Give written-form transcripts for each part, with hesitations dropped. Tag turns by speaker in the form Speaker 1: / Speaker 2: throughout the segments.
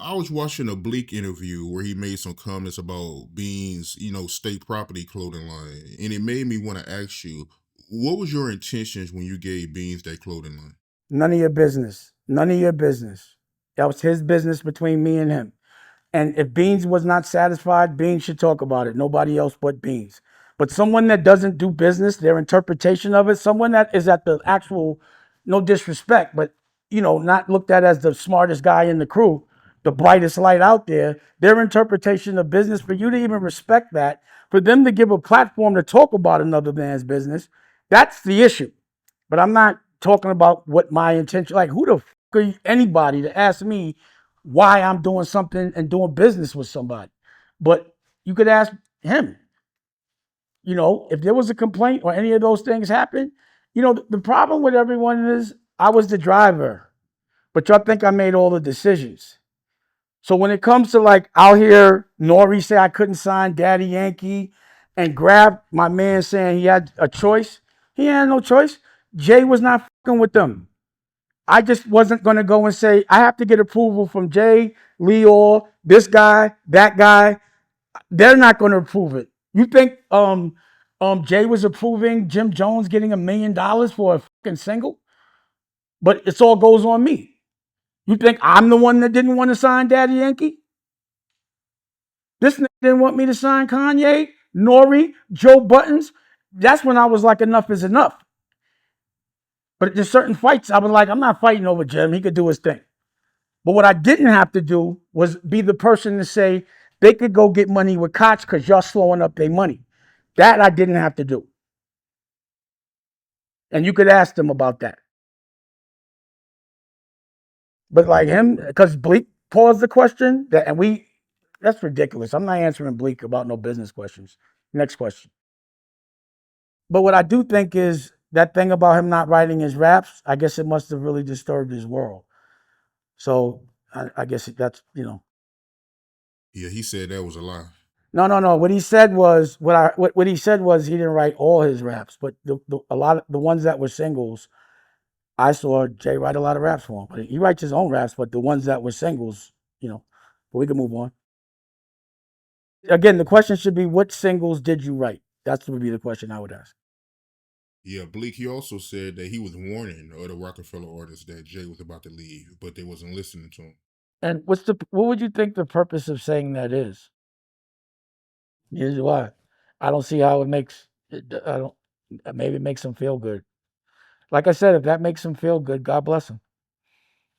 Speaker 1: I was watching a Bleek interview where he made some comments about Bean's, state property clothing line, and it made me want to ask you, what was your intentions when you gave Beans that clothing line?
Speaker 2: None of your business. None of your business. That was his business between me and him. And if Beans was not satisfied, Beans should talk about it. Nobody else but Beans. But someone that doesn't do business, their interpretation of it, someone that is at the actual, no disrespect, but not looked at as the smartest guy in the crew, the brightest light out there, their interpretation of business, for you to even respect that, for them to give a platform to talk about another man's business, that's the issue. But I'm not talking about what my intention, like who the fuck are you, anybody to ask me why I'm doing something and doing business with somebody. But you could ask him, if there was a complaint or any of those things happen, the problem with everyone is I was the driver, but y'all think I made all the decisions. So when it comes to like, I'll hear Nori say I couldn't sign Daddy Yankee and grab my man saying he had a choice. He had no choice. Jay was not fucking with them. I just wasn't going to go and say, I have to get approval from Jay, Leo, this guy, that guy. They're not going to approve it. You think Jay was approving Jim Jones getting $1 million for a fucking single? But it's all goes on me. You think I'm the one that didn't want to sign Daddy Yankee? This nigga didn't want me to sign Kanye, Nori, Joe Buttons. That's when I was like, enough is enough. But there's certain fights I was like, I'm not fighting over Jim. He could do his thing. But what I didn't have to do was be the person to say they could go get money with Koch because y'all slowing up their money. That I didn't have to do. And you could ask them about that. But like him, because Bleek posed the question, that's ridiculous. I'm not answering Bleek about no business questions. Next question. But what I do think is that thing about him not writing his raps, I guess it must have really disturbed his world. So I guess that's.
Speaker 1: Yeah, he said that was a lie.
Speaker 2: No. What he said was what he said was he didn't write all his raps, but a lot of the ones that were singles, I saw Jay write a lot of raps for him. But he writes his own raps, but the ones that were singles, But we can move on. Again, the question should be, what singles did you write? That would be the question I would ask.
Speaker 1: Yeah, Bleak, he also said that he was warning other Roc-A-Fella artists that Jay was about to leave, but they wasn't listening to him.
Speaker 2: And what would you think the purpose of saying that is? Here's why. I don't see how it makes. I don't. Maybe it makes him feel good. Like I said, if that makes him feel good, God bless him.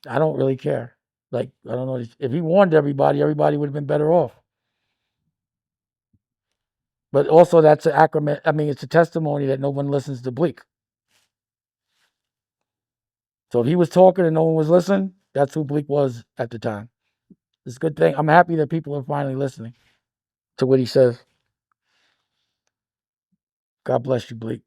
Speaker 2: I don't really care. Like, I don't know. If he warned everybody, everybody would have been better off. But also, that's an accurate. I mean, it's a testimony that no one listens to Bleak. So if he was talking and no one was listening, that's who Bleak was at the time. It's a good thing. I'm happy that people are finally listening to what he says. God bless you, Bleak.